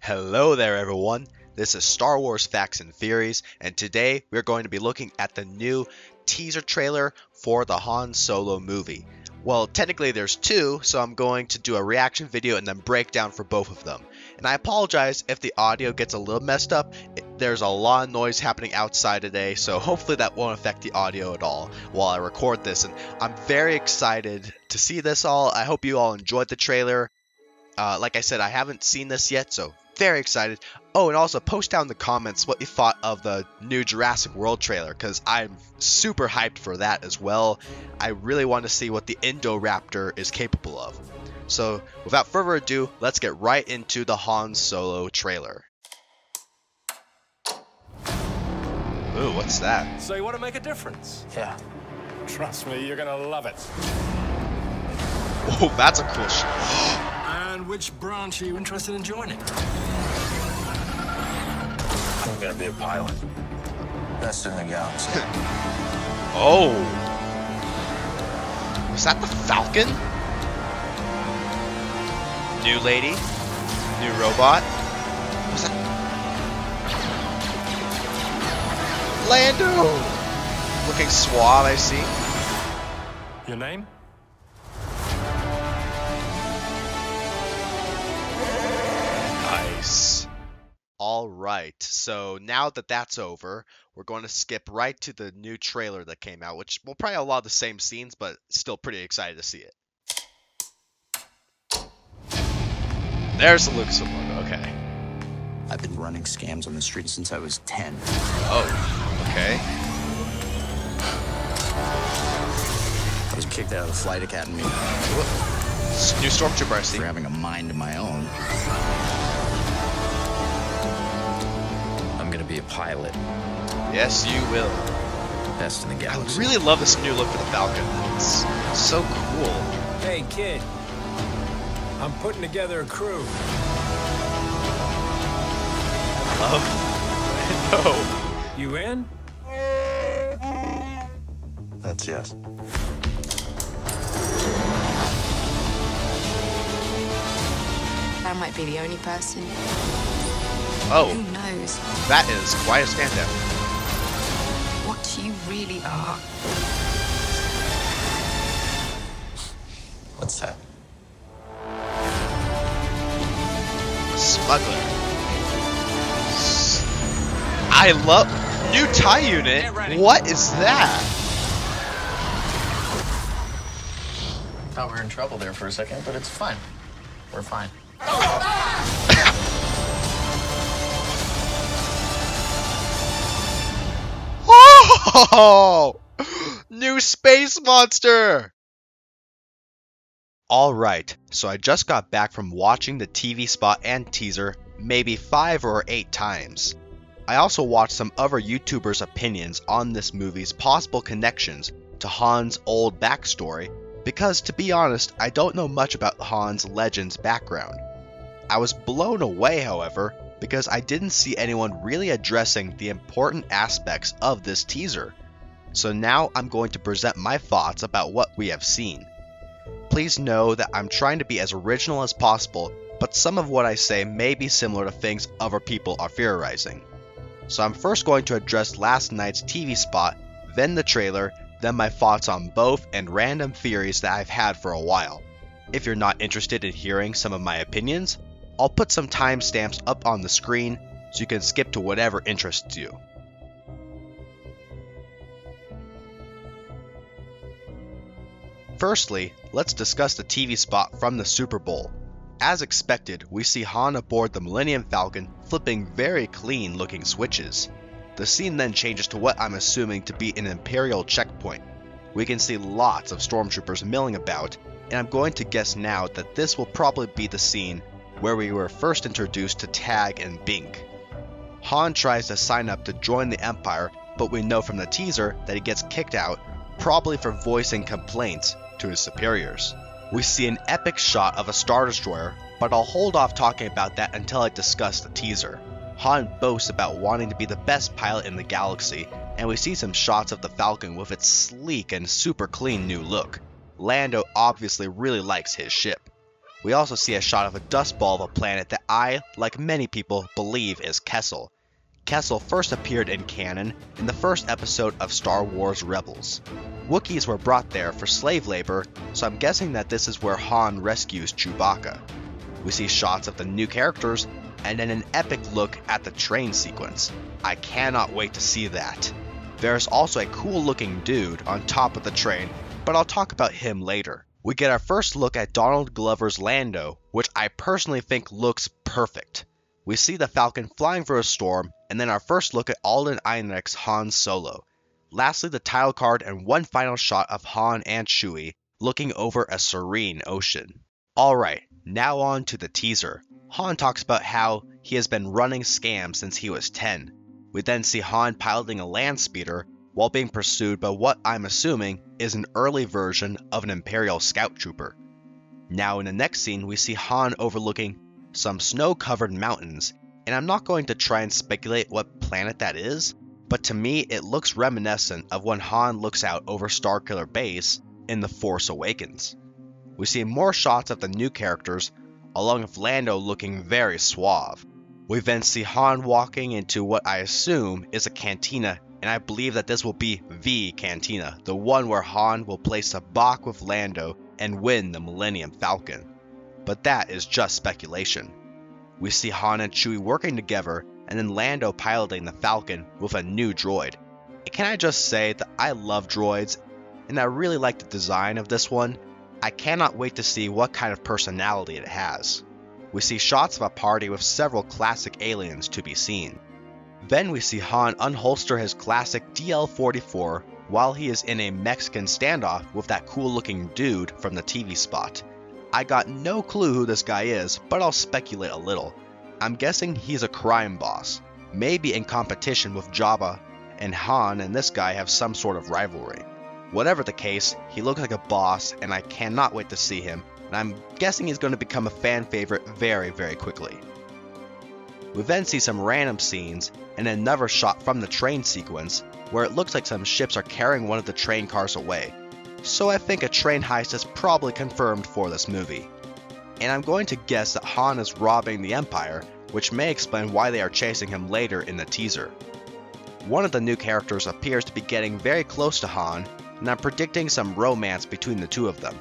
Hello there everyone, this is Star Wars Facts and Theories, and today we're going to be looking at the new teaser trailer for the Han Solo movie. Well, technically there's two, so I'm going to do a reaction video and then breakdown for both of them. And I apologize if the audio gets a little messed up. There's a lot of noise happening outside today, so hopefully that won't affect the audio at all while I record this. And I'm very excited to see this all. I hope you all enjoyed the trailer. Like I said, I haven't seen this yet, so very excited. Oh, and also post down in the comments what you thought of the new Jurassic World trailer, because I'm super hyped for that as well. I really want to see what the Indoraptor is capable of. So without further ado, let's get right into the Han Solo trailer. Ooh, what's that? So you want to make a difference? Yeah. Trust me, you're gonna love it. Oh, that's a cool shot. And which branch are you interested in joining? I'm gonna be a pilot. Best in the galaxy. Oh. Was that the Falcon? New lady? New robot? Was that... Lando! Looking suave, I see. Your name? Nice. Alright, so now that that's over, we're going to skip right to the new trailer that came out, which will probably have a lot of the same scenes, but still pretty excited to see it. There's the Lucasfilm logo, okay. I've been running scams on the street since I was 10. Oh, okay. I was kicked out of the flight academy New Stormtrooper, I see. for having a mind of my own. I'm gonna be a pilot. Yes, you will. Best in the I galaxy. really love this new look for the Falcon. It's so cool. Hey, kid. I'm putting together a crew. Love. I know. You in? That's yes. I might be the only person. Oh, Who knows that is quite a standout. what you really are? What's that? Smuggler. I love new TIE unit. What is that? Thought we were in trouble there for a second, but it's fine. We're fine. Oh, new space monster. Alright, so I just got back from watching the TV spot and teaser maybe 5 or 8 times. I also watched some other YouTubers' opinions on this movie's possible connections to Han's old backstory, because to be honest, I don't know much about Han's Legends background. I was blown away, however, because I didn't see anyone really addressing the important aspects of this teaser. So now I'm going to present my thoughts about what we have seen. Please know that I'm trying to be as original as possible, but some of what I say may be similar to things other people are theorizing. So I'm first going to address last night's TV spot, then the trailer, then my thoughts on both, and random theories that I've had for a while. If you're not interested in hearing some of my opinions, I'll put some timestamps up on the screen so you can skip to whatever interests you. Firstly, let's discuss the TV spot from the Super Bowl. As expected, we see Han aboard the Millennium Falcon flipping very clean looking switches. The scene then changes to what I'm assuming to be an Imperial checkpoint. We can see lots of stormtroopers milling about, and I'm going to guess now that this will probably be the scene where we were first introduced to Tag and Bink. Han tries to sign up to join the Empire, but we know from the teaser that he gets kicked out, probably for voicing complaints to his superiors. We see an epic shot of a Star Destroyer, but I'll hold off talking about that until I discuss the teaser. Han boasts about wanting to be the best pilot in the galaxy, and we see some shots of the Falcon with its sleek and super clean new look. Lando obviously really likes his ship. We also see a shot of a dust ball of a planet that I, like many people, believe is Kessel. Kessel first appeared in canon in the first episode of Star Wars Rebels. Wookiees were brought there for slave labor, so I'm guessing that this is where Han rescues Chewbacca. We see shots of the new characters, and then an epic look at the train sequence. I cannot wait to see that. There's also a cool looking dude on top of the train, but I'll talk about him later. We get our first look at Donald Glover's Lando, which I personally think looks perfect. We see the Falcon flying through a storm, and then our first look at Alden Ehrenreich's Han Solo. Lastly, the title card and one final shot of Han and Chewie looking over a serene ocean. Alright, now on to the teaser. Han talks about how he has been running scams since he was 10. We then see Han piloting a land speeder while being pursued by what I'm assuming is an early version of an Imperial scout trooper. Now in the next scene we see Han overlooking some snow-covered mountains, and I'm not going to try and speculate what planet that is, but to me it looks reminiscent of when Han looks out over Starkiller Base in The Force Awakens. We see more shots of the new characters, along with Lando looking very suave. We then see Han walking into what I assume is a cantina, and I believe that this will be the cantina, the one where Han will play sabacc with Lando and win the Millennium Falcon. But that is just speculation. We see Han and Chewie working together, and then Lando piloting the Falcon with a new droid. And can I just say that I love droids, and I really like the design of this one. I cannot wait to see what kind of personality it has. We see shots of a party with several classic aliens to be seen. Then we see Han unholster his classic DL-44 while he is in a Mexican standoff with that cool looking dude from the TV spot. I got no clue who this guy is, but I'll speculate a little. I'm guessing he's a crime boss, maybe in competition with Jabba, and Han and this guy have some sort of rivalry. Whatever the case, he looks like a boss and I cannot wait to see him, and I'm guessing he's going to become a fan favorite very, very quickly. We then see some random scenes and another shot from the train sequence where it looks like some ships are carrying one of the train cars away. So I think a train heist is probably confirmed for this movie. And I'm going to guess that Han is robbing the Empire, which may explain why they are chasing him later in the teaser. One of the new characters appears to be getting very close to Han, and I'm predicting some romance between the two of them.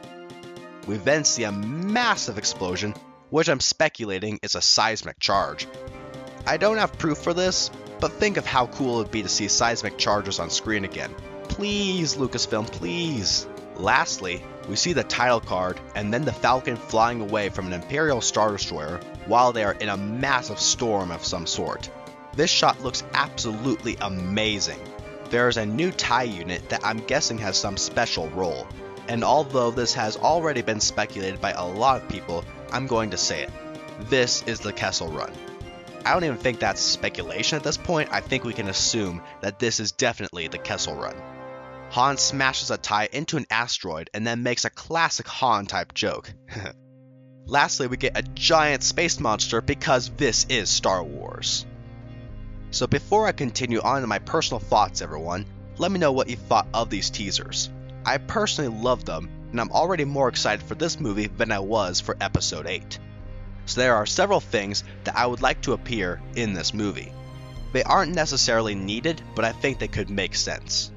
We then see a massive explosion, which I'm speculating is a seismic charge. I don't have proof for this, but think of how cool it would be to see seismic charges on screen again. Please, Lucasfilm, please. Lastly, we see the title card and then the Falcon flying away from an Imperial Star Destroyer while they are in a massive storm of some sort. This shot looks absolutely amazing. There is a new TIE unit that I'm guessing has some special role, and although this has already been speculated by a lot of people, I'm going to say it. This is the Kessel Run. I don't even think that's speculation at this point. I think we can assume that this is definitely the Kessel Run. Han smashes a TIE into an asteroid and then makes a classic Han type joke. Lastly, we get a giant space monster because this is Star Wars. So before I continue on to my personal thoughts, everyone, let me know what you thought of these teasers. I personally love them, and I'm already more excited for this movie than I was for Episode 8. So there are several things that I would like to appear in this movie. They aren't necessarily needed, but I think they could make sense.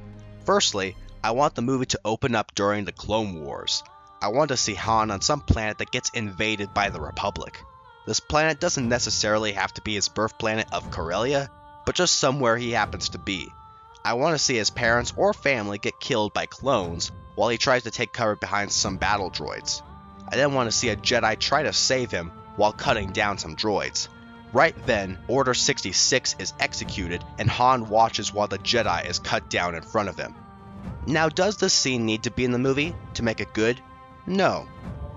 Firstly, I want the movie to open up during the Clone Wars. I want to see Han on some planet that gets invaded by the Republic. This planet doesn't necessarily have to be his birth planet of Corellia, but just somewhere he happens to be. I want to see his parents or family get killed by clones while he tries to take cover behind some battle droids. I then want to see a Jedi try to save him while cutting down some droids. Right then, Order 66 is executed and Han watches while the Jedi is cut down in front of him. Now, does this scene need to be in the movie to make it good? No.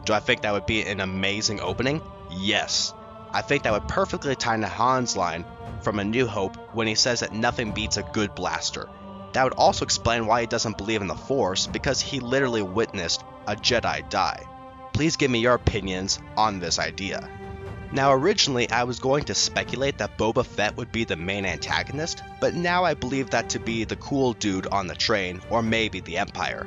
Do I think that would be an amazing opening? Yes. I think that would perfectly tie into Han's line from A New Hope when he says that nothing beats a good blaster. That would also explain why he doesn't believe in the Force, because he literally witnessed a Jedi die. Please give me your opinions on this idea. Now originally I was going to speculate that Boba Fett would be the main antagonist, but now I believe that to be the cool dude on the train, or maybe the Empire.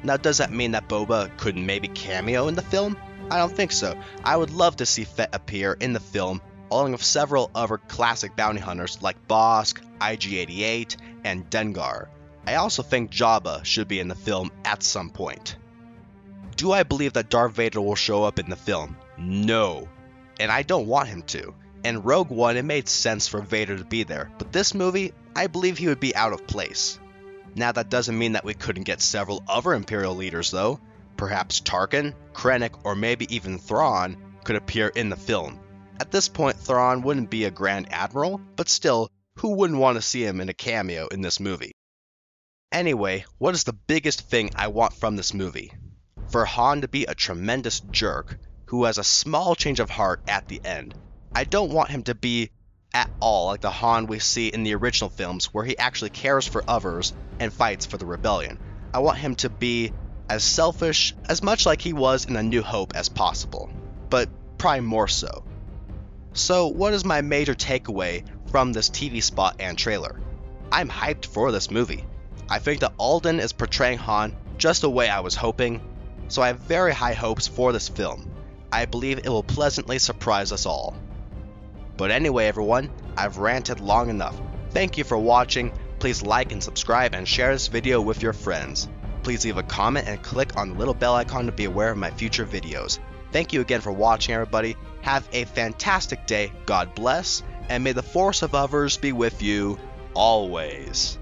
Now, does that mean that Boba could maybe cameo in the film? I don't think so. I would love to see Fett appear in the film, along with several other classic bounty hunters like Bossk, IG-88, and Dengar. I also think Jabba should be in the film at some point. Do I believe that Darth Vader will show up in the film? No. And I don't want him to. In Rogue One, it made sense for Vader to be there, but this movie, I believe he would be out of place. Now, that doesn't mean that we couldn't get several other Imperial leaders though. Perhaps Tarkin, Krennic, or maybe even Thrawn could appear in the film. At this point, Thrawn wouldn't be a Grand Admiral, but still, who wouldn't want to see him in a cameo in this movie? Anyway, what is the biggest thing I want from this movie? For Han to be a tremendous jerk, who has a small change of heart at the end. I don't want him to be at all like the Han we see in the original films, where he actually cares for others and fights for the rebellion. I want him to be as selfish, as much like he was in A New Hope as possible, but probably more so. So what is my major takeaway from this TV spot and trailer? I'm hyped for this movie. I think that Alden is portraying Han just the way I was hoping, so I have very high hopes for this film. I believe it will pleasantly surprise us all. But anyway everyone, I've ranted long enough. Thank you for watching. Please like and subscribe and share this video with your friends. Please leave a comment and click on the little bell icon to be aware of my future videos. Thank you again for watching everybody. Have a fantastic day, God bless, and may the force of others be with you always.